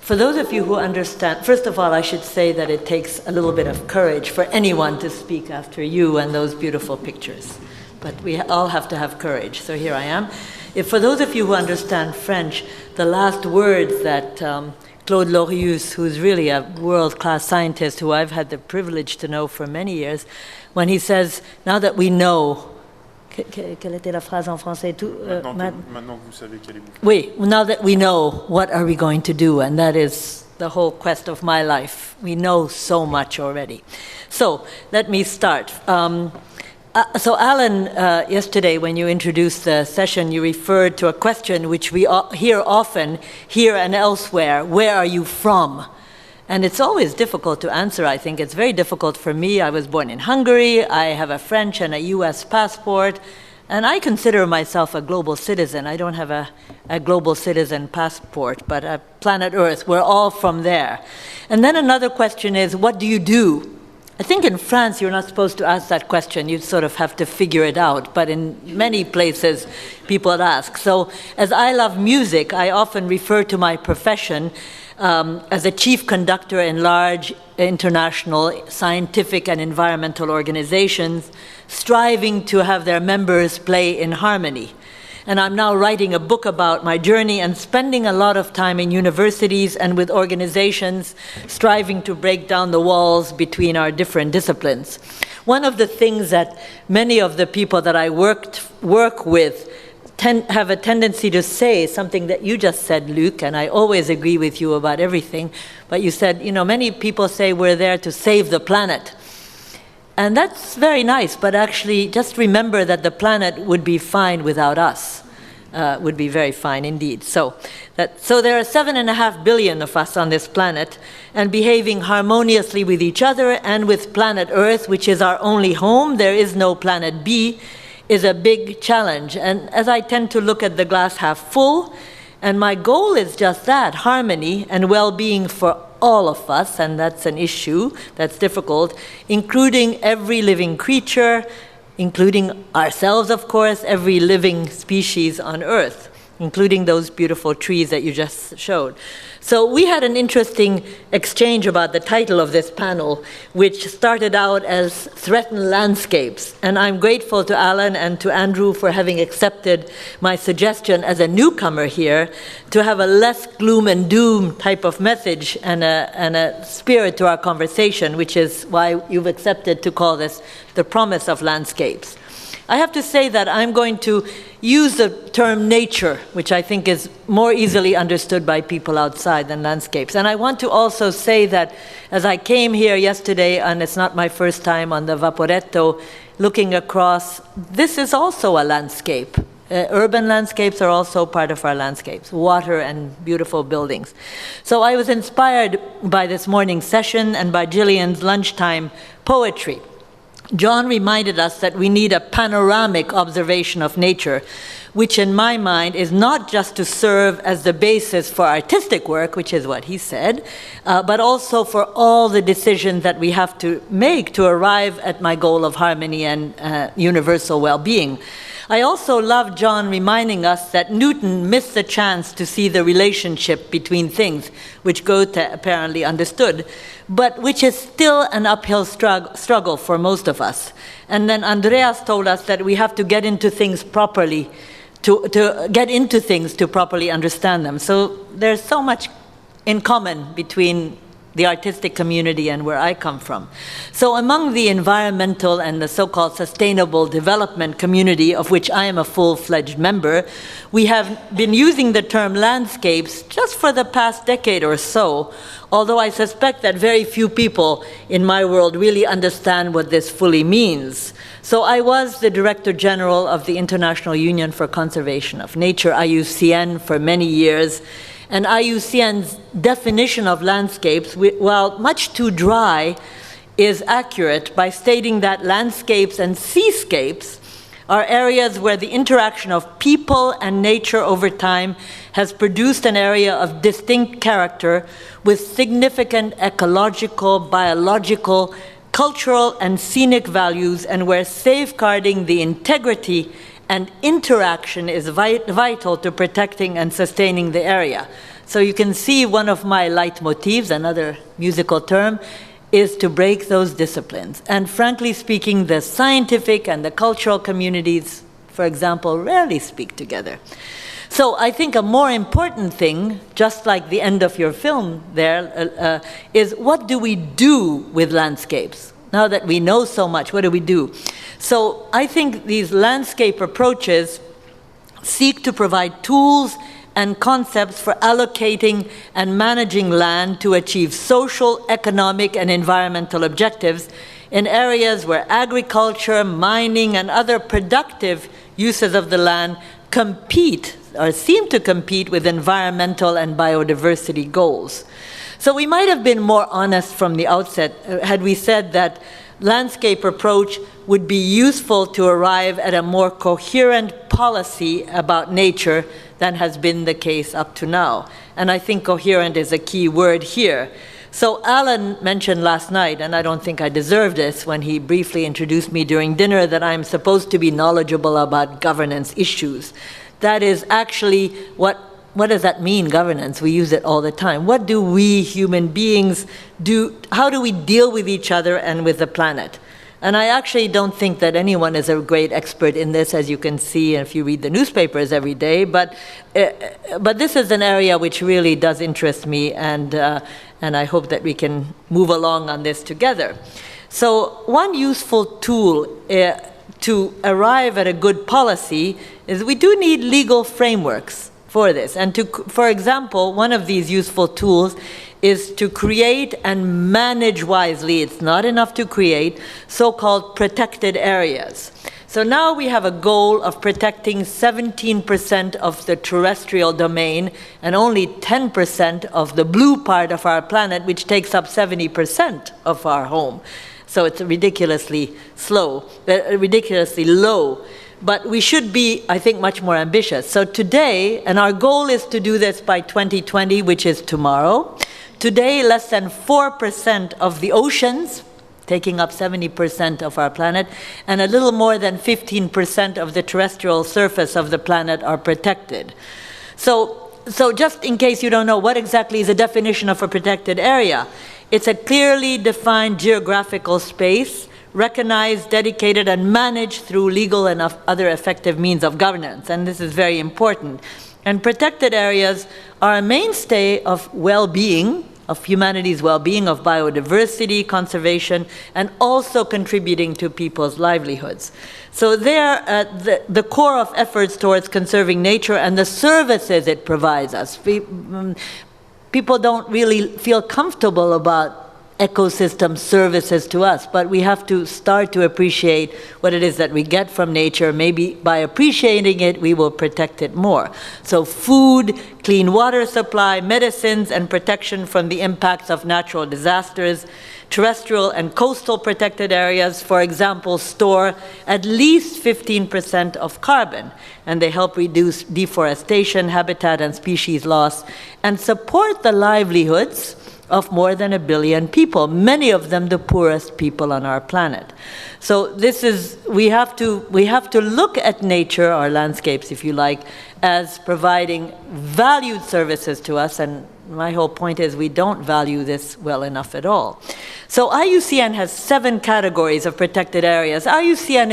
For those of you who understand, first of all, I should say that it takes a little bit of courage for anyone to speak after you and those beautiful pictures. But we all have to have courage, so here I am. If for those of you who understand French, the last words that Claude Lorius, who's really a world-class scientist who I've had the privilege to know for many years, when he says, now that we know, quelle était la phrase en français? Maintenant que vous savez quel est mon. Oui, now that we know, what are we going to do? And that is the whole quest of my life. We know so much already. So let me start. So Alan, yesterday when you introduced the session, you referred to a question which we hear often, here and elsewhere: where are you from? And it's always difficult to answer, I think. It's very difficult for me. I was born in Hungary. I have a French and a US passport. And I consider myself a global citizen. I don't have a global citizen passport, but a planet Earth. We're all from there. And then another question is, what do you do? I think in France, you're not supposed to ask that question. You sort of have to figure it out. But in many places, people ask. So as I love music, I often refer to my profession as a chief conductor in large international scientific and environmental organizations, striving to have their members play in harmony. And I'm now writing a book about my journey and spending a lot of time in universities and with organizations, striving to break down the walls between our different disciplines. One of the things that many of the people that I work with have a tendency to say, something that you just said, Luc, and I always agree with you about everything, but you said, you know, many people say we're there to save the planet. And that's very nice, but actually just remember that the planet would be fine without us, would be very fine indeed. So there are 7.5 billion of us on this planet, and behaving harmoniously with each other and with planet Earth, which is our only home, there is no planet B, is a big challenge. And as I tend to look at the glass half full, and my goal is just that, harmony and well-being for all of us, and that's an issue that's difficult, including every living creature, including ourselves, of course, every living species on Earth, including those beautiful trees that you just showed. So we had an interesting exchange about the title of this panel, which started out as Threatened Landscapes. And I'm grateful to Alan and to Andrew for having accepted my suggestion as a newcomer here to have a less gloom and doom type of message and a spirit to our conversation, which is why you've accepted to call this The Promise of Landscapes. I have to say that I'm going to use the term nature, which I think is more easily understood by people outside than landscapes. And I want to also say that as I came here yesterday, and it's not my first time on the Vaporetto, looking across, this is also a landscape. Urban landscapes are also part of our landscapes, water and beautiful buildings. So I was inspired by this morning's session and by Gillian's lunchtime poetry. John reminded us that we need a panoramic observation of nature, which in my mind is not just to serve as the basis for artistic work, which is what he said, but also for all the decisions that we have to make to arrive at my goal of harmony and universal well-being. I also love John reminding us that Newton missed the chance to see the relationship between things, which Goethe apparently understood, but which is still an uphill struggle for most of us. And then Andreas told us that we have to get into things properly, to get into things to properly understand them. So there's so much in common between the artistic community and where I come from. So among the environmental and the so-called sustainable development community, of which I am a full-fledged member, we have been using the term landscapes just for the past decade or so, although I suspect that very few people in my world really understand what this fully means. So I was the Director General of the International Union for Conservation of Nature, IUCN, for many years. And IUCN's definition of landscapes, while much too dry, is accurate by stating that landscapes and seascapes are areas where the interaction of people and nature over time has produced an area of distinct character with significant ecological, biological, cultural, and scenic values, and where safeguarding the integrity and interaction is vital to protecting and sustaining the area. So you can see one of my leitmotifs, another musical term, is to break those disciplines. And frankly speaking, the scientific and the cultural communities, for example, rarely speak together. So I think a more important thing, just like the end of your film there, is what do we do with landscapes? Now that we know so much, what do we do? So I think these landscape approaches seek to provide tools and concepts for allocating and managing land to achieve social, economic, and environmental objectives in areas where agriculture, mining, and other productive uses of the land compete or seem to compete with environmental and biodiversity goals. So we might have been more honest from the outset had we said that landscape approach would be useful to arrive at a more coherent policy about nature than has been the case up to now. And I think coherent is a key word here. So Alan mentioned last night, and I don't think I deserve this, when he briefly introduced me during dinner, that I'm supposed to be knowledgeable about governance issues. That is actually what does that mean, governance? We use it all the time. What do we human beings do? How do we deal with each other and with the planet? And I actually don't think that anyone is a great expert in this, as you can see if you read the newspapers every day. But this is an area which really does interest me, and I hope that we can move along on this together. So one useful tool to arrive at a good policy is we do need legal frameworks for this. And for example, one of these useful tools is to create and manage wisely, it's not enough to create, so-called protected areas. So now we have a goal of protecting 17% of the terrestrial domain and only 10% of the blue part of our planet, which takes up 70% of our home. So it's ridiculously low. But we should be, I think, much more ambitious. So today, and our goal is to do this by 2020, which is tomorrow. Today, less than 4% of the oceans, taking up 70% of our planet, and a little more than 15% of the terrestrial surface of the planet are protected. So just in case you don't know, what exactly is the definition of a protected area? It's a clearly defined geographical space, recognized, dedicated, and managed through legal and other effective means of governance. And this is very important. And protected areas are a mainstay of well-being, of humanity's well-being, of biodiversity, conservation, and also contributing to people's livelihoods. So they are at the core of efforts towards conserving nature and the services it provides us. People don't really feel comfortable about ecosystem services to us, but we have to start to appreciate what it is that we get from nature. Maybe by appreciating it, we will protect it more. So food, clean water supply, medicines, and protection from the impacts of natural disasters. Terrestrial and coastal protected areas, for example, store at least 15% of carbon, and they help reduce deforestation, habitat and species loss, and support the livelihoods of more than 1 billion people, many of them the poorest people on our planet. So this is, we have to look at nature, our landscapes if you like, as providing valued services to us, and my whole point is we don't value this well enough at all. So IUCN has 7 categories of protected areas. IUCN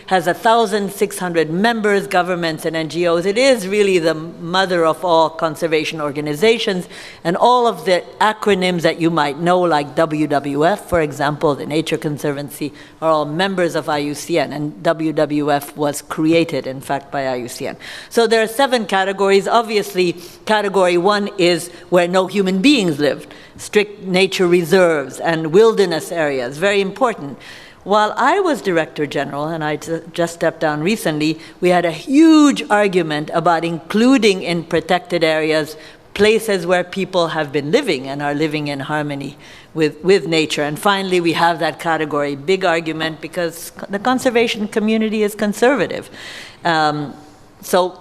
has 1,600 members, governments, and NGOs. It is really the mother of all conservation organizations, and all of the acronyms that you might know, like WWF, for example, the Nature Conservancy, are all members of IUCN, and WWF was created, in fact, by IUCN. So there are 7 categories. Obviously, category 1 is where no human beings live. Strict nature reserves and wilderness areas, very important. While I was Director General, and I just stepped down recently, we had a huge argument about including in protected areas places where people have been living and are living in harmony with nature. And finally, we have that category, big argument, because the conservation community is conservative. So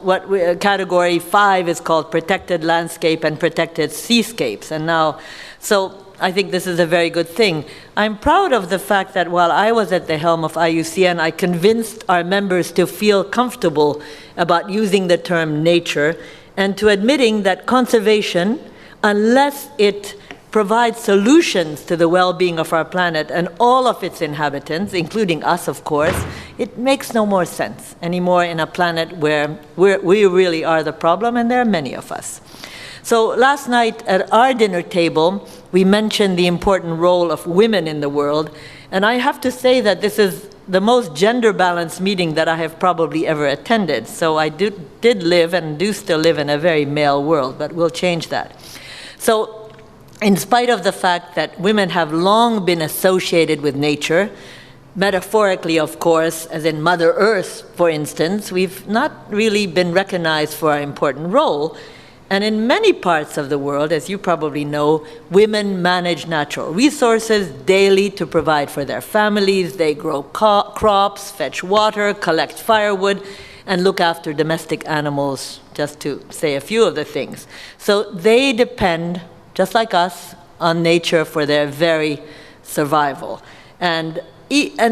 category 5 is called protected landscape and protected seascapes. And now, so I think this is a very good thing. I'm proud of the fact that while I was at the helm of IUCN, I convinced our members to feel comfortable about using the term nature and to admitting that conservation, unless it provides solutions to the well-being of our planet and all of its inhabitants, including us, of course, it makes no more sense anymore in a planet where we really are the problem, and there are many of us. So last night at our dinner table, we mentioned the important role of women in the world, and I have to say that this is the most gender-balanced meeting that I have probably ever attended. So I did live and do still live in a very male world, but we'll change that. So in spite of the fact that women have long been associated with nature, metaphorically, of course, as in Mother Earth, for instance, we've not really been recognized for our important role. And in many parts of the world, as you probably know, women manage natural resources daily to provide for their families. They grow crops, fetch water, collect firewood, and look after domestic animals, just to say a few of the things. So they depend, just like us, on nature for their very survival. And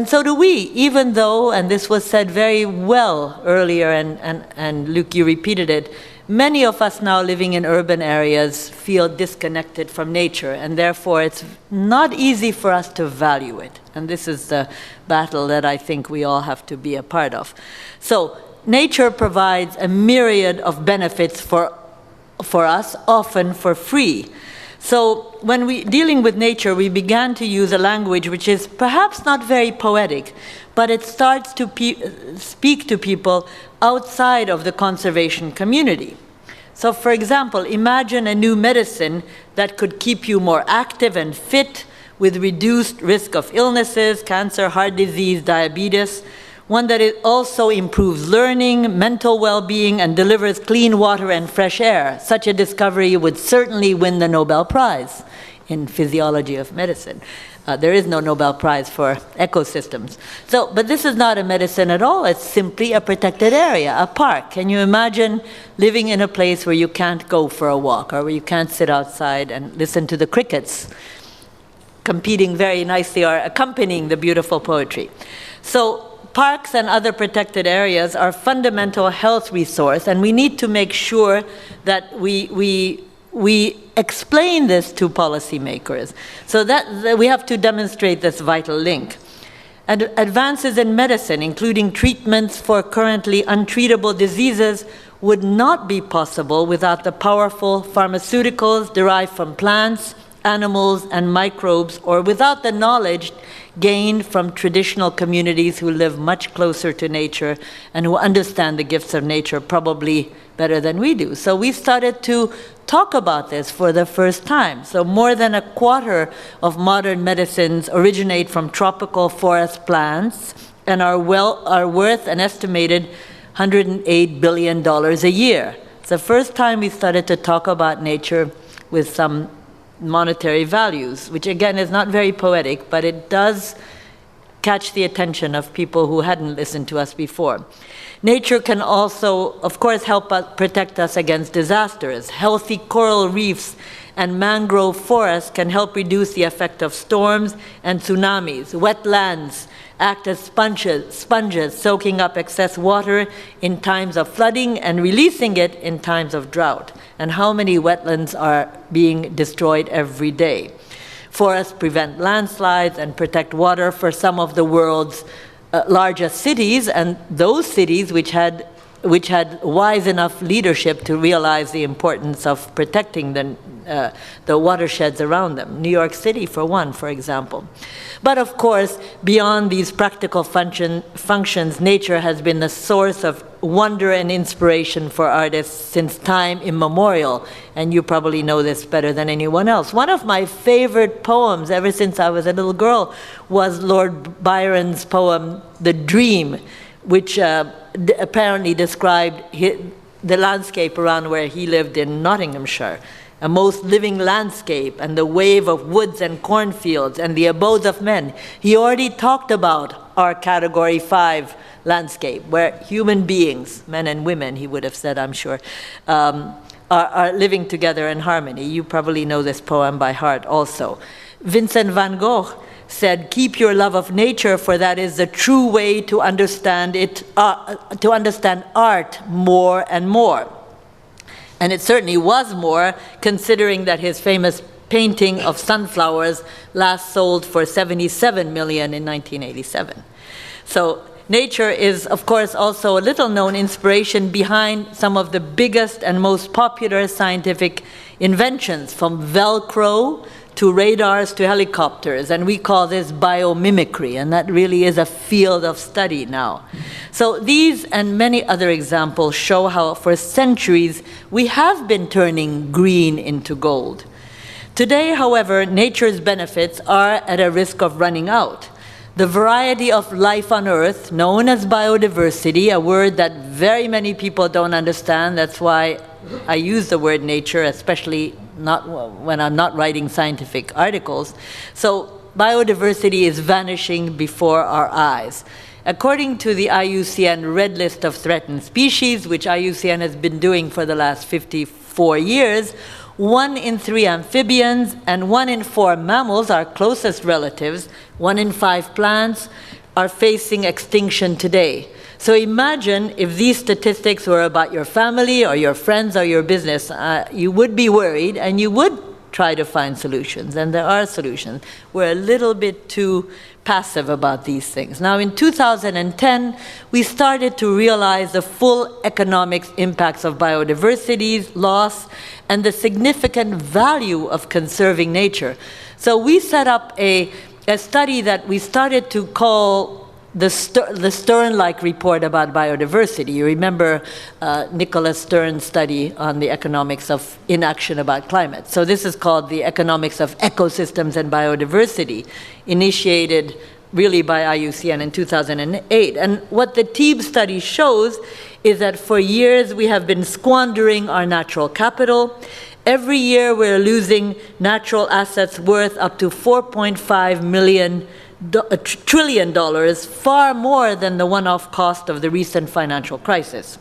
so do we, even though, and this was said very well earlier, and Luke, you repeated it, many of us now living in urban areas feel disconnected from nature, and therefore it's not easy for us to value it. And this is the battle that I think we all have to be a part of. So nature provides a myriad of benefits for us, often for free. So when dealing with nature, we began to use a language which is perhaps not very poetic, but it starts to speak to people outside of the conservation community. So for example, imagine a new medicine that could keep you more active and fit with reduced risk of illnesses, cancer, heart disease, diabetes, one that also improves learning, mental well-being, and delivers clean water and fresh air. Such a discovery would certainly win the Nobel Prize in physiology of medicine. There is no Nobel Prize for ecosystems. But this is not a medicine at all. It's simply a protected area, a park. Can you imagine living in a place where you can't go for a walk, or where you can't sit outside and listen to the crickets competing very nicely or accompanying the beautiful poetry? So parks and other protected areas are fundamental health resource, and we need to make sure that we explain this to policymakers, so that we have to demonstrate this vital link. And advances in medicine, including treatments for currently untreatable diseases, would not be possible without the powerful pharmaceuticals derived from plants, animals, and microbes, or without the knowledge gained from traditional communities who live much closer to nature and who understand the gifts of nature probably better than we do. So we started to talk about this for the first time. So more than a quarter of modern medicines originate from tropical forest plants and are worth an estimated $108 billion a year. It's the first time we started to talk about nature with some monetary values, which again is not very poetic, but it does catch the attention of people who hadn't listened to us before. Nature can also, of course, help us protect us against disasters. Healthy coral reefs and mangrove forests can help reduce the effect of storms and tsunamis. Wetlands act as sponges, soaking up excess water in times of flooding and releasing it in times of drought. And how many wetlands are being destroyed every day? Forests prevent landslides and protect water for some of the world's largest cities, and those cities which had wise enough leadership to realize the importance of protecting the watersheds around them. New York City, for one, for example. But of course, beyond these practical functions, nature has been the source of wonder and inspiration for artists since time immemorial, and you probably know this better than anyone else. One of my favorite poems ever since I was a little girl was Lord Byron's poem, The Dream, which apparently described the landscape around where he lived in Nottinghamshire, a most living landscape, and the wave of woods and cornfields and the abodes of men. He already talked about our Category 5 landscape, where human beings, men and women, he would have said, I'm sure, are living together in harmony. You probably know this poem by heart also. Vincent van Gogh said, "Keep your love of nature, for that is the true way to understand it, to understand art more and more." And it certainly was more, considering that his famous painting of sunflowers last sold for $77 million in 1987. So nature is, of course, also a little-known inspiration behind some of the biggest and most popular scientific inventions, from Velcro to radars to helicopters, and we call this biomimicry, and that really is a field of study now. So these and many other examples show how for centuries we have been turning green into gold. Today, however, nature's benefits are at a risk of running out. The variety of life on Earth, known as biodiversity, a word that very many people don't understand, that's why I use the word nature, especially not when I'm not writing scientific articles. So biodiversity is vanishing before our eyes. According to the IUCN Red List of Threatened Species, which IUCN has been doing for the last 54 years, 1 in 3 amphibians and 1 in 4 mammals, our closest relatives, 1 in 5 plants, are facing extinction today. So imagine if these statistics were about your family or your friends or your business, you would be worried and you would try to find solutions, and there are solutions. We're a little bit too passive about these things. Now, in 2010, we started to realize the full economic impacts of biodiversity loss and the significant value of conserving nature. So we set up a study that we started to call the Stern-like report about biodiversity. You remember Nicholas Stern's study on the economics of inaction about climate. So this is called the Economics of Ecosystems and Biodiversity, initiated really by IUCN in 2008. And what the TEEB study shows is that for years we have been squandering our natural capital. Every year we're losing natural assets worth up to $4.5 trillion, far more than the one-off cost of the recent financial crisis.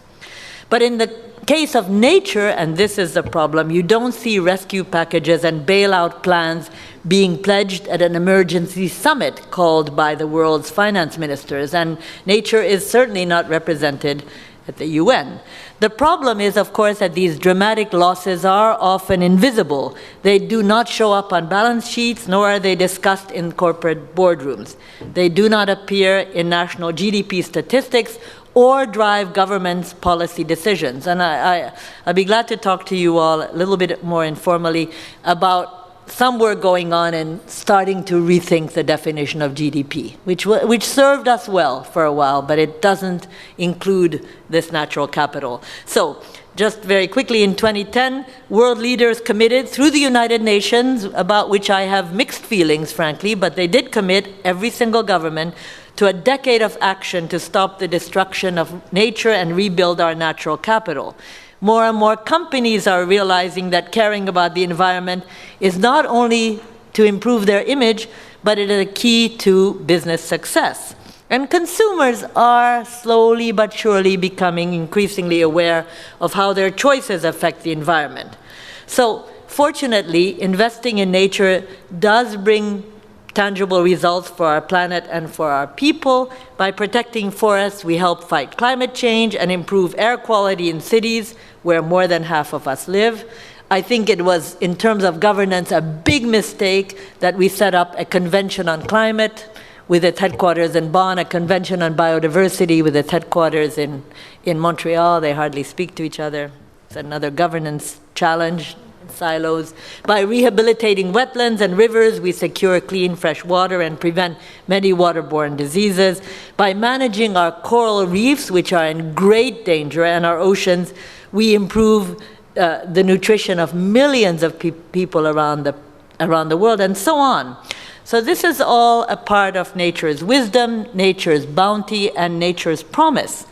But in the case of nature, and this is the problem, you don't see rescue packages and bailout plans being pledged at an emergency summit called by the world's finance ministers, and nature is certainly not represented at the UN. The problem is, of course, that these dramatic losses are often invisible. They do not show up on balance sheets, nor are they discussed in corporate boardrooms. They do not appear in national GDP statistics or drive government's policy decisions. And I'd be glad to talk to you all a little bit more informally about some work going on and starting to rethink the definition of GDP, which served us well for a while, but it doesn't include this natural capital. So just very quickly, in 2010, world leaders committed through the United Nations, about which I have mixed feelings, frankly, but they did commit, every single government, to a decade of action to stop the destruction of nature and rebuild our natural capital. More and more companies are realizing that caring about the environment is not only to improve their image, but it is a key to business success. And consumers are slowly but surely becoming increasingly aware of how their choices affect the environment. So, fortunately, investing in nature does bring tangible results for our planet and for our people. By protecting forests, we help fight climate change and improve air quality in cities where more than half of us live. I think it was, in terms of governance, a big mistake that we set up a convention on climate with its headquarters in Bonn, a convention on biodiversity with its headquarters in Montreal. They hardly speak to each other. It's another governance challenge. Silos. By rehabilitating wetlands and rivers, we secure clean, fresh water and prevent many waterborne diseases. By managing our coral reefs, which are in great danger, and our oceans, we improve the nutrition of millions of people around the world, and so on. So this is all a part of nature's wisdom, nature's bounty, and nature's promise.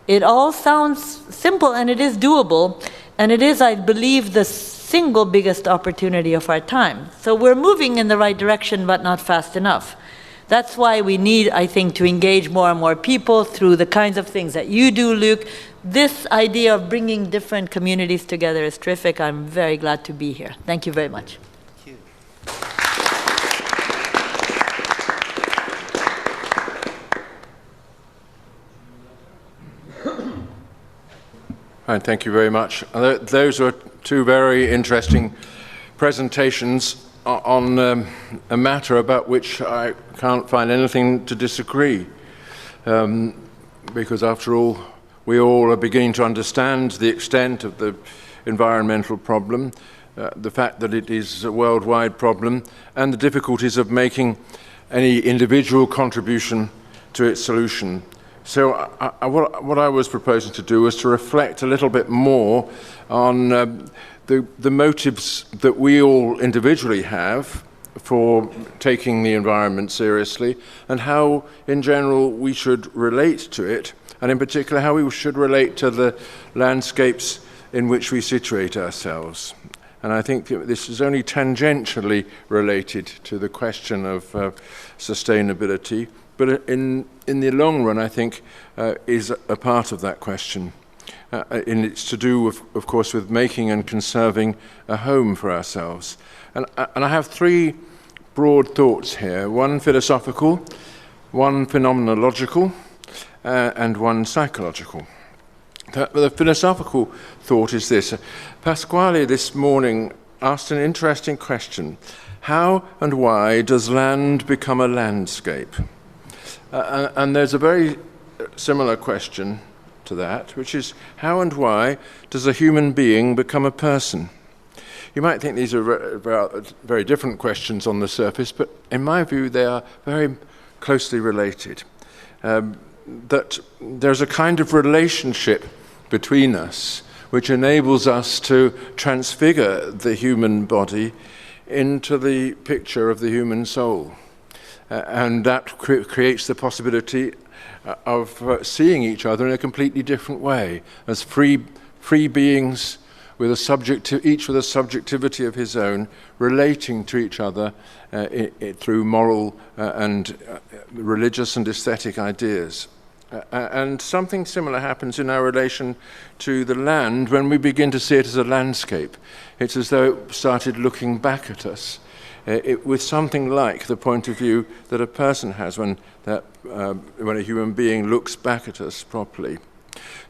It all sounds simple, and it is doable, and it is, I believe, the single biggest opportunity of our time. So we're moving in the right direction, but not fast enough. That's why we need, I think, to engage more and more people through the kinds of things that you do, Luke. This idea of bringing different communities together is terrific. I'm very glad to be here. Thank you very much. Thank you. Right, thank you very much. Those were two very interesting presentations on a matter about which I can't find anything to disagree, because after all, we all are beginning to understand the extent of the environmental problem, the fact that it is a worldwide problem, and the difficulties of making any individual contribution to its solution. So what I was proposing to do was to reflect a little bit more on the motives that we all individually have for taking the environment seriously, and how, in general, we should relate to it, and in particular, how we should relate to the landscapes in which we situate ourselves. And I think this is only tangentially related to the question of sustainability, but in the long run, I think, is a part of that question. And it's to do, of course, with making and conserving a home for ourselves. And I have three broad thoughts here, one philosophical, one phenomenological, and one psychological. The philosophical thought is this. Pasquale this morning asked an interesting question. How and why does land become a landscape? And there's a very similar question to that, which is how and why does a human being become a person? You might think these are very different questions on the surface, but in my view they are very closely related. That there's a kind of relationship between us which enables us to transfigure the human body into the picture of the human soul. And that creates the possibility of seeing each other in a completely different way, as free beings with each with a subjectivity of his own, relating to each other through moral and religious and aesthetic ideas. And something similar happens in our relation to the land when we begin to see it as a landscape. It's as though it started looking back at us with something like the point of view that a person has when a human being looks back at us properly.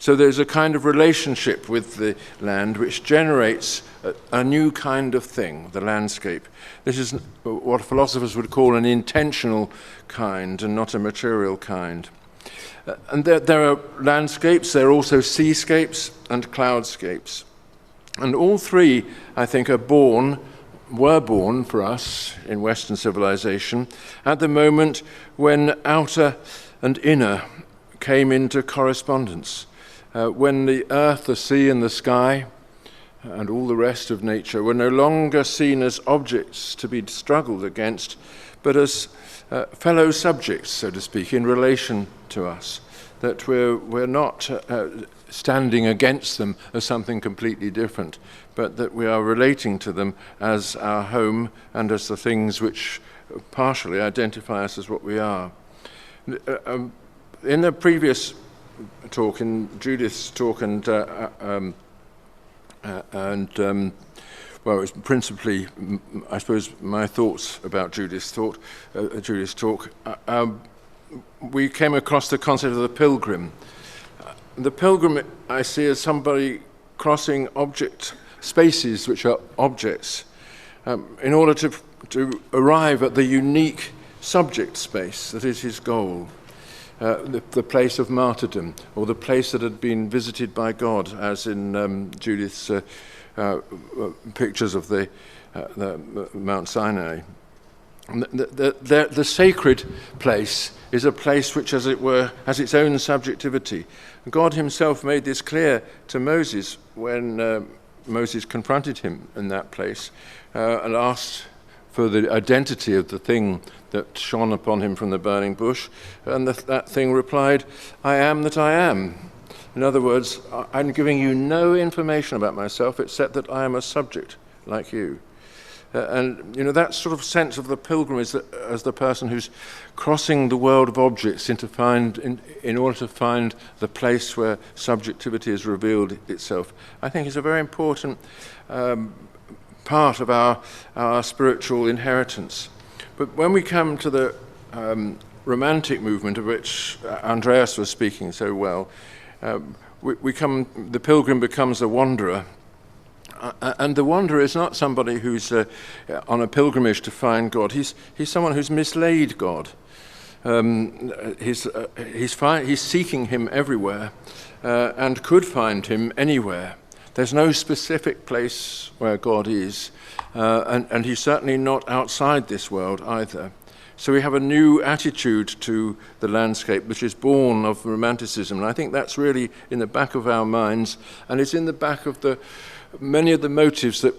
So there's a kind of relationship with the land which generates a new kind of thing, the landscape. This is what philosophers would call an intentional kind and not a material kind. And there are landscapes, there are also seascapes and cloudscapes. And all three, I think, were born for us in Western civilization at the moment when outer and inner came into correspondence, when the earth, the sea, and the sky, and all the rest of nature were no longer seen as objects to be struggled against, but as fellow subjects, so to speak, in relation to us, that we're not standing against them as something completely different, but that we are relating to them as our home and as the things which partially identify us as what we are. In the previous talk, in Judith's talk, well, it was principally, I suppose, my thoughts about Judith's talk. We came across the concept of the pilgrim. The pilgrim I see as somebody crossing spaces which are objects in order to arrive at the unique subject space that is his goal. The place of martyrdom, or the place that had been visited by God, as in Judith's pictures of the Mount Sinai. The sacred place is a place which, as it were, has its own subjectivity. God himself made this clear to Moses when Moses confronted him in that place and asked for the identity of the thing that shone upon him from the burning bush, and that thing replied, "I am that I am." In other words, I'm giving you no information about myself except that I am a subject like you. And you know, that sort of sense of the pilgrim is as the person who's crossing the world of objects in order to find the place where subjectivity has revealed itself, I think is a very important part of our spiritual inheritance. But when we come to the romantic movement, of which Andreas was speaking so well, the pilgrim becomes a wanderer. And the wanderer is not somebody who's on a pilgrimage to find God. He's someone who's mislaid God. He's seeking him everywhere and could find him anywhere. There's no specific place where God is, and he's certainly not outside this world either. So we have a new attitude to the landscape which is born of Romanticism, and I think that's really in the back of our minds, and it's in the back of many of the motives that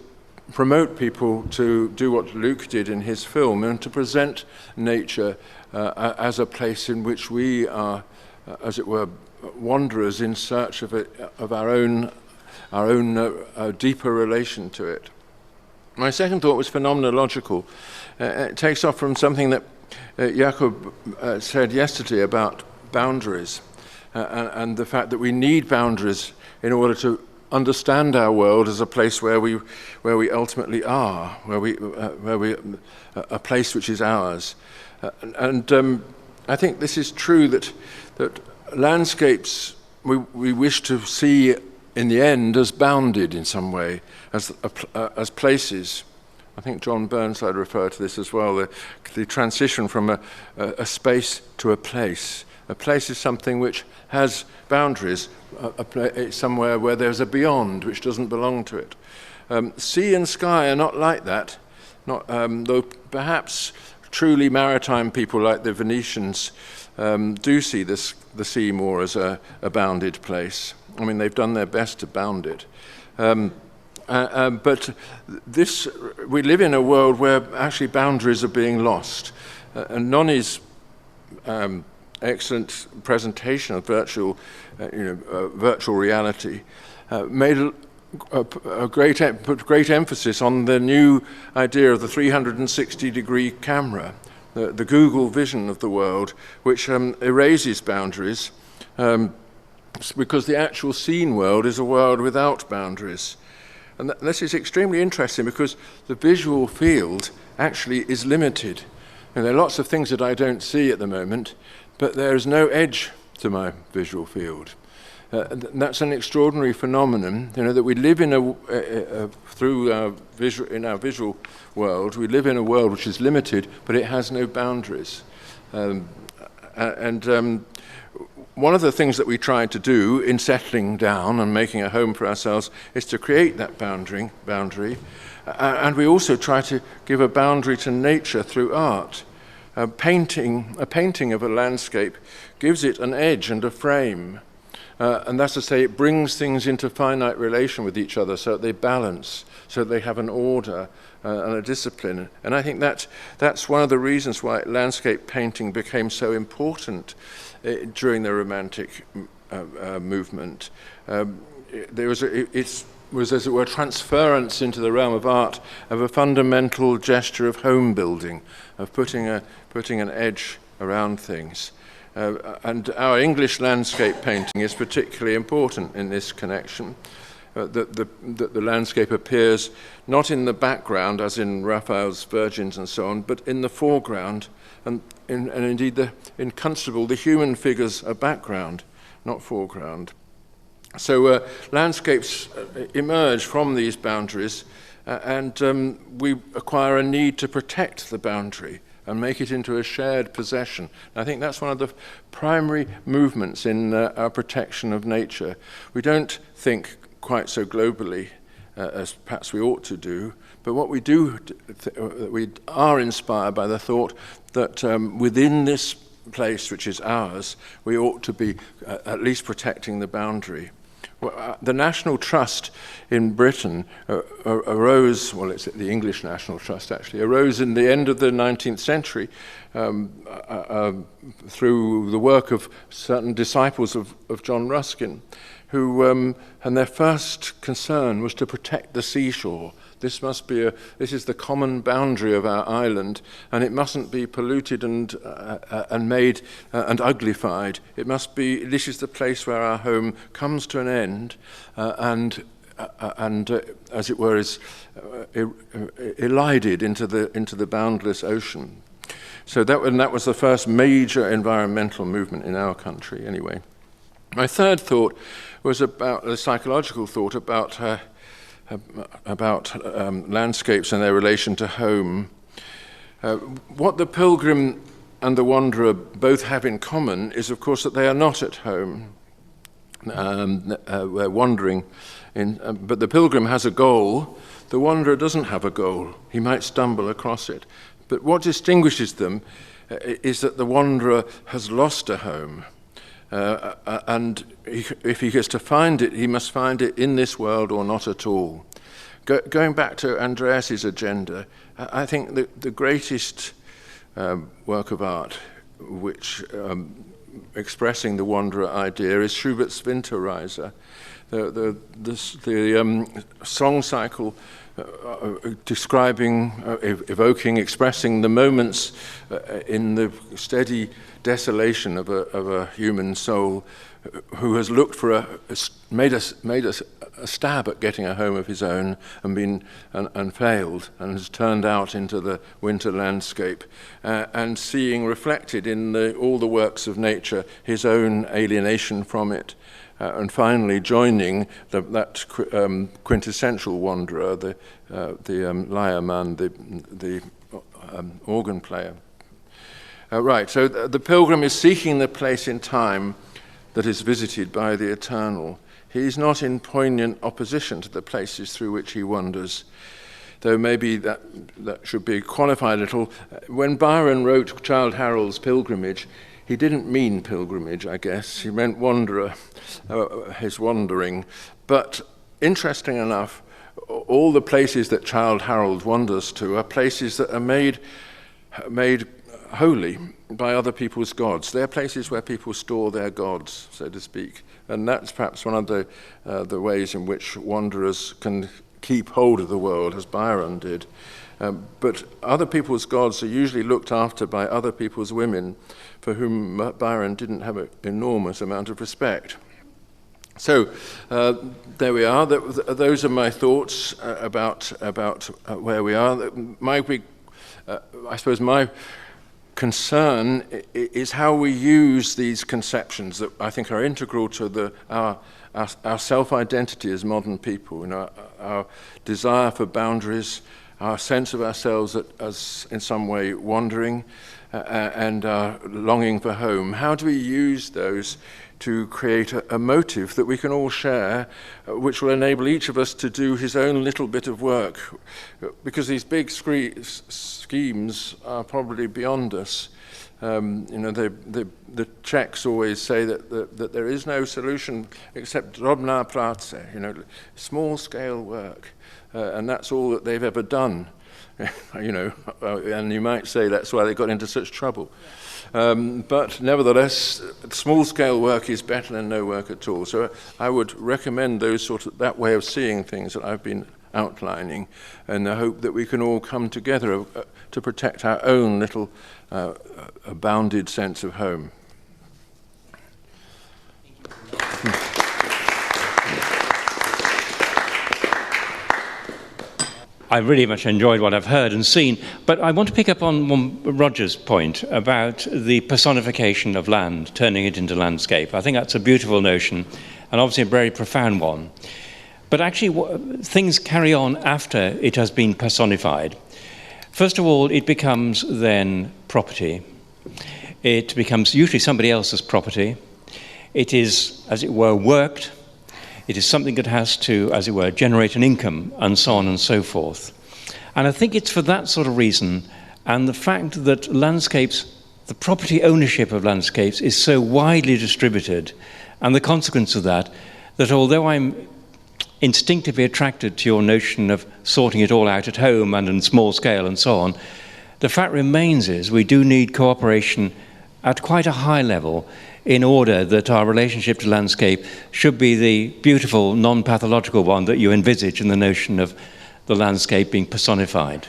promote people to do what Luke did in his film, and to present nature as a place in which we are, as it were, wanderers in search of our own deeper relation to it. My second thought was phenomenological. It takes off from something that Jacquet said yesterday about boundaries and the fact that we need boundaries in order to understand our world as a place where we ultimately are, a place which is ours. I think this is true that landscapes we wish to see in the end as bounded in some way, as places. I think John Burnside referred to this as well, the transition from a space to a place. A place is something which has boundaries, somewhere where there's a beyond which doesn't belong to it. Sea and sky are not like that, though perhaps truly maritime people like the Venetians do see the sea more as a bounded place. I mean, they've done their best to bound it. But we live in a world where actually boundaries are being lost. And Noni's excellent presentation of virtual reality made put great emphasis on the new idea of the 360-degree camera, the Google vision of the world, which erases boundaries, because the actual seen world is a world without boundaries. And this is extremely interesting because the visual field actually is limited. And there are lots of things that I don't see at the moment, but there is no edge to my visual field. That's an extraordinary phenomenon, that we live in in our visual world. We live in a world which is limited, but it has no boundaries. One of the things that we try to do in settling down and making a home for ourselves is to create that boundary, and we also try to give a boundary to nature through art. A painting of a landscape gives it an edge and a frame, and that's to say it brings things into finite relation with each other so that they balance, so that they have an order and a discipline. And I think that's one of the reasons why landscape painting became so important during the Romantic movement. It was, as it were, transference into the realm of art of a fundamental gesture of home building, of putting an edge around things. And our English landscape painting is particularly important in this connection. The landscape appears not in the background, as in Raphael's Virgins and so on, but in the foreground, and indeed in Constable, the human figures are background, not foreground. So landscapes emerge from these boundaries, and we acquire a need to protect the boundary and make it into a shared possession. I think that's one of the primary movements in our protection of nature. We don't think quite so globally as perhaps we ought to do, but what we do, we are inspired by the thought that within this place which is ours, we ought to be at least protecting the boundary. The National Trust in Britain arose, well, it's the English National Trust actually, arose in the end of the 19th century through the work of certain disciples of John Ruskin, who, and their first concern was to protect the seashore. This is the common boundary of our island, and it mustn't be polluted and made and uglified. This is the place where our home comes to an end, and as it were, is elided into the boundless ocean. So that was the first major environmental movement in our country, anyway. My third thought was about a psychological thought about landscapes and their relation to home. What the pilgrim and the wanderer both have in common is, of course, that they are not at home. We're wandering, but the pilgrim has a goal. The wanderer doesn't have a goal. He might stumble across it. But what distinguishes them is that the wanderer has lost a home. And if he is to find it, he must find it in this world or not at all. Going back to Andreas's agenda, I think the greatest work of art which expressing the wanderer idea is Schubert's Winterreise, the song cycle describing, evoking, expressing the moments in the steady desolation of a human soul who has looked for made a stab at getting a home of his own and failed, and has turned out into the winter landscape, and seeing reflected in all the works of nature his own alienation from it, and finally joining that quintessential wanderer, the lyre man, the organ player. Right, so the pilgrim is seeking the place in time that is visited by the eternal. He is not in poignant opposition to the places through which he wanders, though maybe that should be qualified a little. When Byron wrote Childe Harold's Pilgrimage, he didn't mean pilgrimage, I guess. He meant wanderer, his wandering. But interesting enough, all the places that Childe Harold wanders to are places that are made holy by other people's gods. They're places where people store their gods, so to speak. And that's perhaps one of the ways in which wanderers can keep hold of the world, as Byron did. But other people's gods are usually looked after by other people's women, for whom Byron didn't have an enormous amount of respect. So there we are. Those are my thoughts about where we are. I suppose my concern is how we use these conceptions that I think are integral to our self-identity as modern people, our desire for boundaries, our sense of ourselves as in some way wandering, and our longing for home. How do we use those to create a motive that we can all share, which will enable each of us to do his own little bit of work? Because these big schemes are probably beyond us. The Czechs always say that there is no solution except drobná práce, small-scale work, and that's all that they've ever done. And you might say that's why they got into such trouble. But nevertheless, small-scale work is better than no work at all. So I would recommend that way of seeing things that I've been outlining, and I hope that we can all come together to protect our own little bounded sense of home. I really much enjoyed what I've heard and seen, but I want to pick up on Roger's point about the personification of land, turning it into landscape. I think that's a beautiful notion, and obviously a very profound one. But actually, things carry on after it has been personified. First of all, it becomes then property. It becomes usually somebody else's property. It is, as it were, worked. It is something that has to, as it were, generate an income, and so on and so forth. And I think it's for that sort of reason, and the fact that landscapes, the property ownership of landscapes is so widely distributed, and the consequence of that although I'm instinctively attracted to your notion of sorting it all out at home and in small scale and so on, the fact remains is we do need cooperation at quite a high level in order that our relationship to landscape should be the beautiful, non-pathological one that you envisage in the notion of the landscape being personified.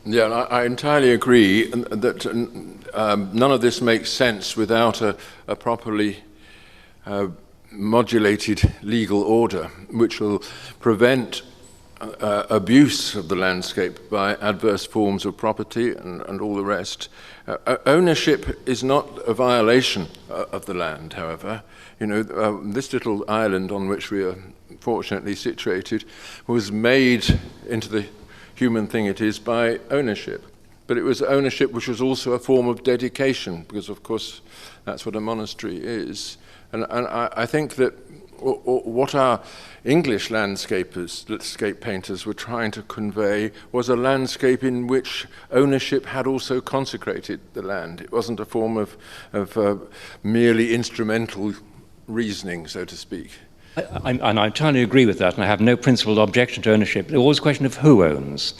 Yeah, I entirely agree that none of this makes sense without a properly modulated legal order, which will prevent abuse of the landscape by adverse forms of property and all the rest. Ownership is not a violation of the land, however. You know, this little island on which we are fortunately situated was made into the human thing it is by ownership. But it was ownership which was also a form of dedication, because of course that's what a monastery is. And I think that what our English landscape painters were trying to convey was a landscape in which ownership had also consecrated the land. It wasn't a form of merely instrumental reasoning, so to speak. And I entirely agree with that, and I have no principled objection to ownership. There's always a question of who owns.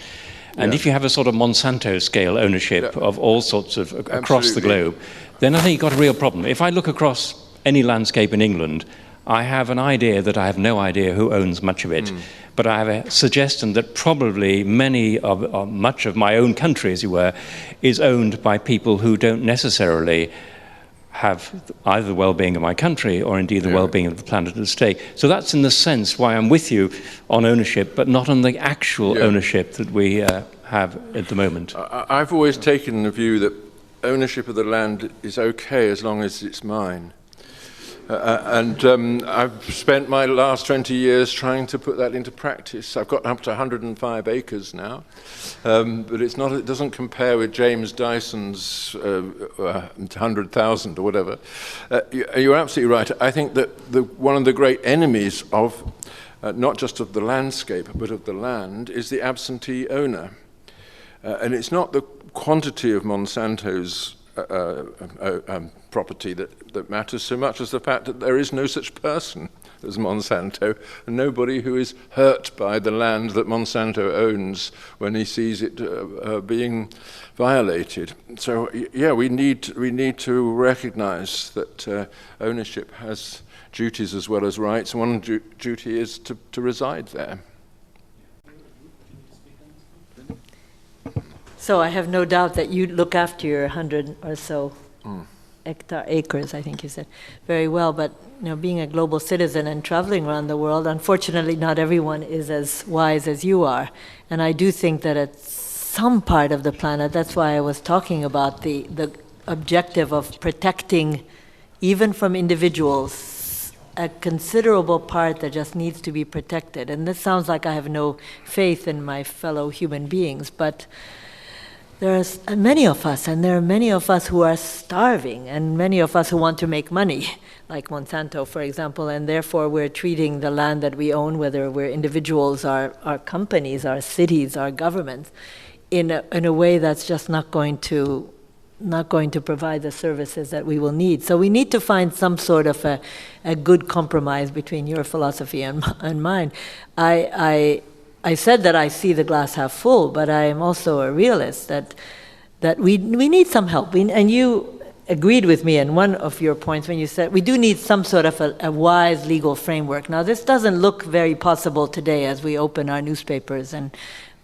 And if you have a sort of Monsanto scale ownership of all sorts of across the globe, then I think you've got a real problem. If I look across any landscape in England, I have an idea that I have no idea who owns much of it. But I have a suggestion that probably much of my own country, as you were, is owned by people who don't necessarily have either the well-being of my country or indeed the well-being of the planet at stake. So that's in the sense why I'm with you on ownership, but not on the actual ownership that we have at the moment. I've always taken the view that ownership of the land is okay as long as it's mine. I've spent my last 20 years trying to put that into practice. I've got up to 105 acres now, but it doesn't compare with James Dyson's 100,000 or whatever. You're absolutely right. I think that one of the great enemies of not just of the landscape but of the land is the absentee owner, and it's not the quantity of Monsanto's property that matters so much as the fact that there is no such person as Monsanto, and nobody who is hurt by the land that Monsanto owns when he sees it being violated. So yeah, we need to recognize that ownership has duties as well as rights, and one duty is to reside there. So I have no doubt that you look after your 100 or so acres, I think you said, very well. But you know, being a global citizen and traveling around the world, unfortunately, not everyone is as wise as you are. And I do think that at some part of the planet, that's why I was talking about the objective of protecting, even from individuals, a considerable part that just needs to be protected. And this sounds like I have no faith in my fellow human beings, but there's many of us, and there are many of us who are starving, and many of us who want to make money, like Monsanto, for example, and therefore we're treating the land that we own, whether we're individuals, our companies, our cities, our governments, in a way that's just not going to provide the services that we will need. So we need to find some sort of a good compromise between your philosophy and mine. I said that I see the glass half full, but I am also a realist that we need some help. And you agreed with me in one of your points when you said we do need some sort of a wise legal framework. Now, this doesn't look very possible today as we open our newspapers and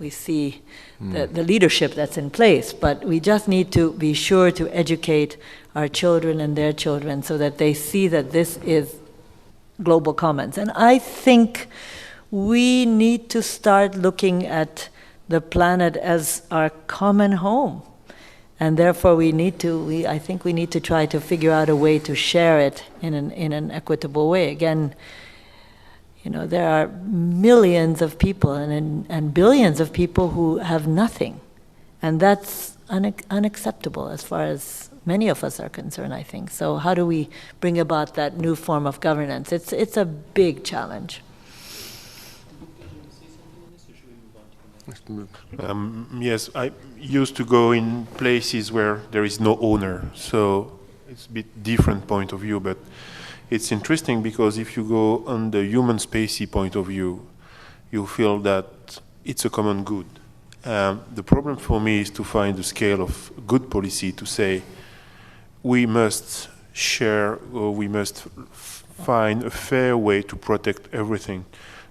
we see the leadership that's in place, but we just need to be sure to educate our children and their children so that they see that this is global commons. And I think we need to start looking at the planet as our common home. And therefore I think we need to try to figure out a way to share it in an equitable way. Again, you know, there are millions of people and billions of people who have nothing. And that's unacceptable as far as many of us are concerned, I think. So how do we bring about that new form of governance? It's a big challenge. Yes, I used to go in places where there is no owner, so it's a bit different point of view, but it's interesting because if you go on the human spacey point of view, you feel that it's a common good. The problem for me is to find the scale of good policy to say we must share, or we must find a fair way to protect everything.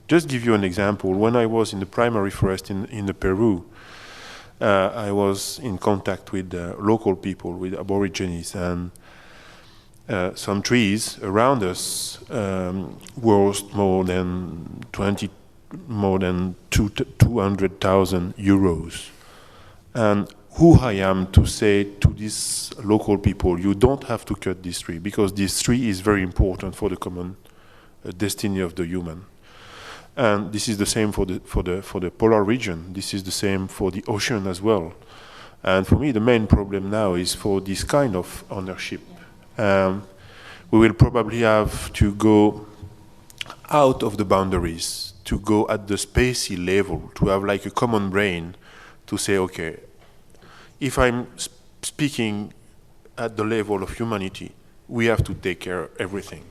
Just give you an example. When I was in the primary forest in Peru, I was in contact with local people, with aborigines, and some trees around us were more than 20 more than 200,000 euros. And who I am to say to these local people, you don't have to cut this tree, because this tree is very important for the common destiny of the human. And this is the same for the polar region. This is the same for the ocean as well. And for me, the main problem now is for this kind of ownership. We will probably have to go out of the boundaries, to go at the spacey level, to have like a common brain, to say, okay, if I'm speaking at the level of humanity, we have to take care of everything.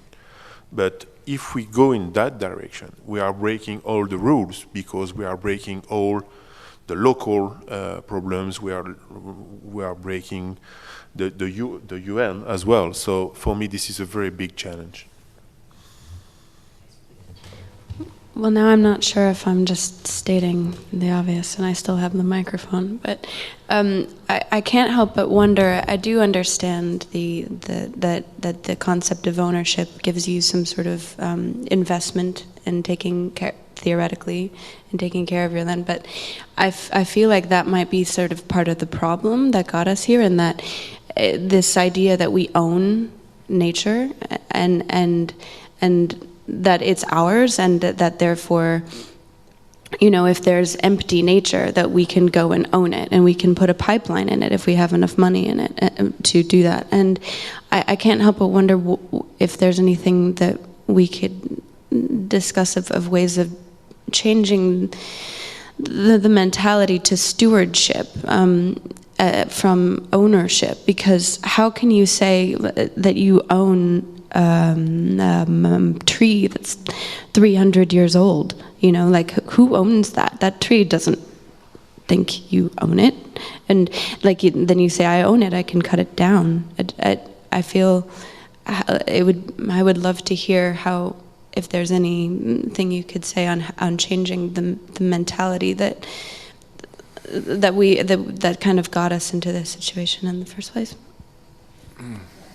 But if we go in that direction, we are breaking all the rules, because we are breaking all the local problems. We are breaking the UN as well. So for me, this is a very big challenge. Well, now I'm not sure if I'm just stating the obvious, and I still have the microphone, but I can't help but wonder. I do understand that the concept of ownership gives you some sort of investment in taking care, theoretically, in taking care of your land, but I feel like that might be sort of part of the problem that got us here, and that this idea that we own nature and that it's ours, and that therefore, you know, if there's empty nature, that we can go and own it, and we can put a pipeline in it if we have enough money in it to do that. And I can't help but wonder if there's anything that we could discuss of ways of changing the mentality to stewardship from ownership, because how can you say that you own tree that's 300 years old? You know, like, who owns that? That tree doesn't think you own it. And like, then you say, I own it, I can cut it down. I feel I would love to hear how, if there's anything you could say on changing the mentality that kind of got us into this situation in the first place.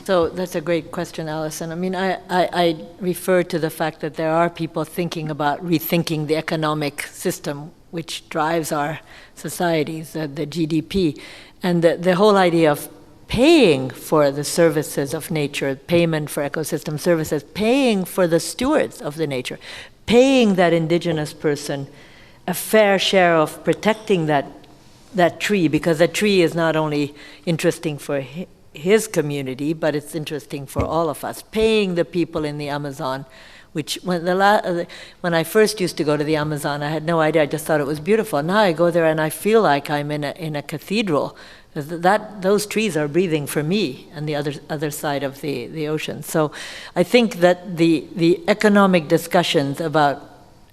So that's a great question, Alison. I mean, I refer to the fact that there are people thinking about rethinking the economic system which drives our societies, the GDP, and the whole idea of paying for the services of nature, payment for ecosystem services, paying for the stewards of the nature, paying that indigenous person a fair share of protecting that tree, because a tree is not only interesting for his community, but it's interesting for all of us. Paying the people in the Amazon, which when I first used to go to the Amazon, I had no idea. I just thought it was beautiful. Now I go there and I feel like I'm in a cathedral. Those trees are breathing for me and the other side of the ocean. So I think that the economic discussions about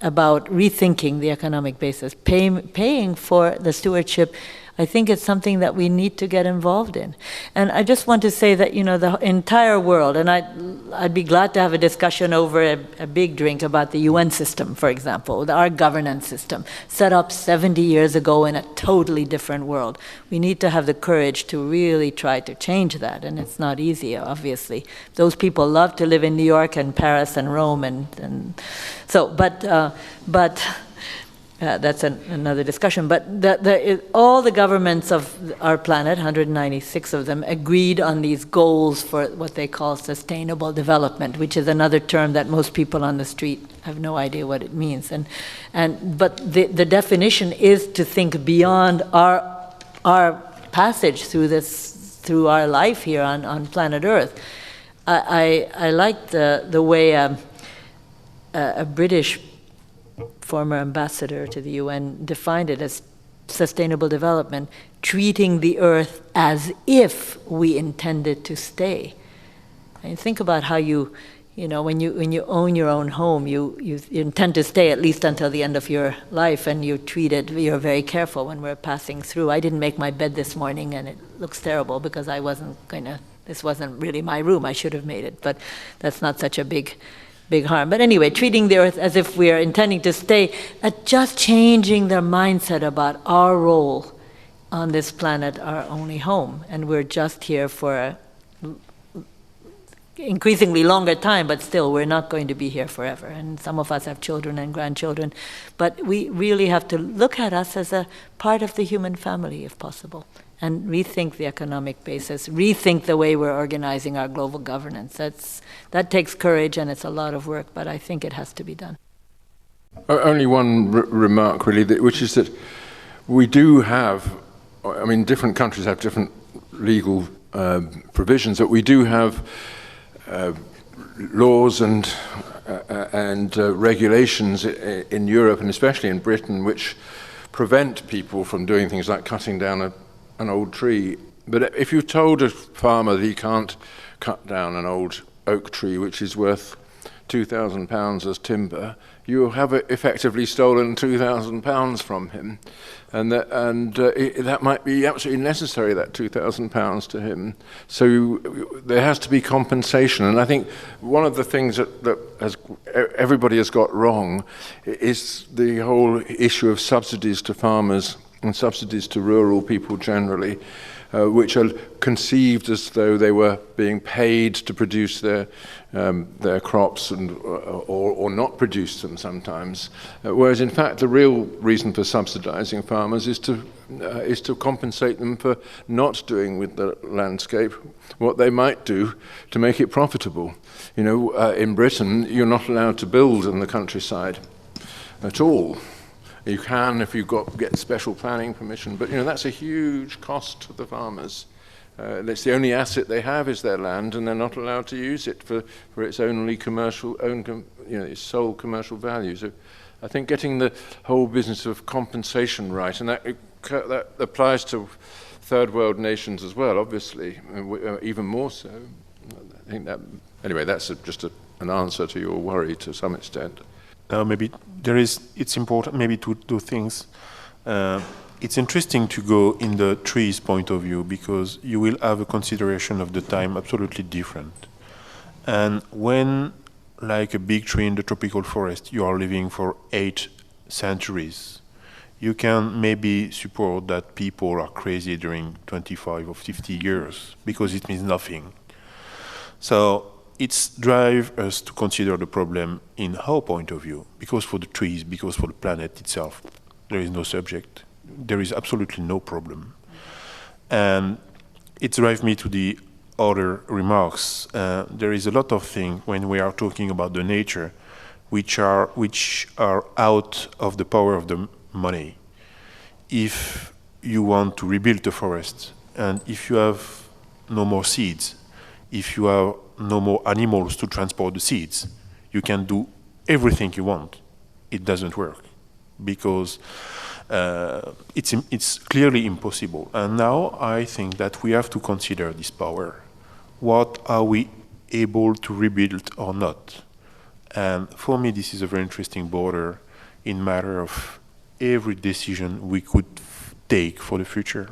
rethinking the economic basis, paying for the stewardship, I think it's something that we need to get involved in. And I just want to say that, you know, the entire world, and I'd be glad to have a discussion over a big drink about the UN system, for example, our governance system, set up 70 years ago in a totally different world. We need to have the courage to really try to change that, and it's not easy, obviously. Those people love to live in New York and Paris and Rome, and so, but that's another discussion. But all the governments of our planet, 196 of them, agreed on these goals for what they call sustainable development, which is another term that most people on the street have no idea what it means. But the definition is to think beyond our passage through our life here on planet Earth. I like the way a British former ambassador to the UN defined it as sustainable development, treating the earth as if we intended to stay. And think about how you know, when you own your own home, you intend to stay at least until the end of your life, and you treat it, you're very careful when we're passing through. I didn't make my bed this morning, and it looks terrible because this wasn't really my room. I should have made it, but that's not such a big harm. But anyway, treating the earth as if we are intending to stay, just changing their mindset about our role on this planet, our only home, and we're just here for increasingly longer time, but still we're not going to be here forever. And some of us have children and grandchildren. But we really have to look at us as a part of the human family, if possible, and rethink the economic basis, rethink the way we're organizing our global governance. That takes courage, and it's a lot of work, but I think it has to be done. Only one remark, really, which is that we do have, I mean, different countries have different legal provisions, but we do have laws and regulations in Europe, and especially in Britain, which prevent people from doing things like cutting down an old tree. But if you told a farmer that he can't cut down an old oak tree, which is worth £2,000 as timber, you have effectively stolen £2,000 from him, and that might be absolutely necessary, that £2,000 to him. So there has to be compensation, and I think one of the things that everybody has got wrong is the whole issue of subsidies to farmers and subsidies to rural people generally, which are conceived as though they were being paid to produce their crops or not produce them sometimes, whereas in fact the real reason for subsidizing farmers is to compensate them for not doing with the landscape what they might do to make it profitable. You know, in Britain you're not allowed to build in the countryside at all. You can if you get special planning permission, but you know that's a huge cost to the farmers. It's the only asset they have is their land, and they're not allowed to use it for its its sole commercial value. So, I think getting the whole business of compensation right, and that applies to third world nations as well, obviously, even more so. I think that anyway. That's just an answer to your worry to some extent. Maybe it's important maybe to do things. It's interesting to go in the tree's point of view, because you will have a consideration of the time absolutely different. And when, like a big tree in the tropical forest, you are living for 8 centuries, you can maybe support that people are crazy during 25 or 50 years, because it means nothing. So it's drive us to consider the problem in our point of view, because for the trees, because for the planet itself, there is no subject. There is absolutely no problem. And it drives me to the other remarks. There is a lot of things when we are talking about the nature which are out of the power of the money. If you want to rebuild the forest, and if you have no more seeds, if you have no more animals to transport the seeds, you can do everything you want. It doesn't work, because it's clearly impossible. And now I think that we have to consider this power. What are we able to rebuild or not? And for me, this is a very interesting border in matter of every decision we could take for the future.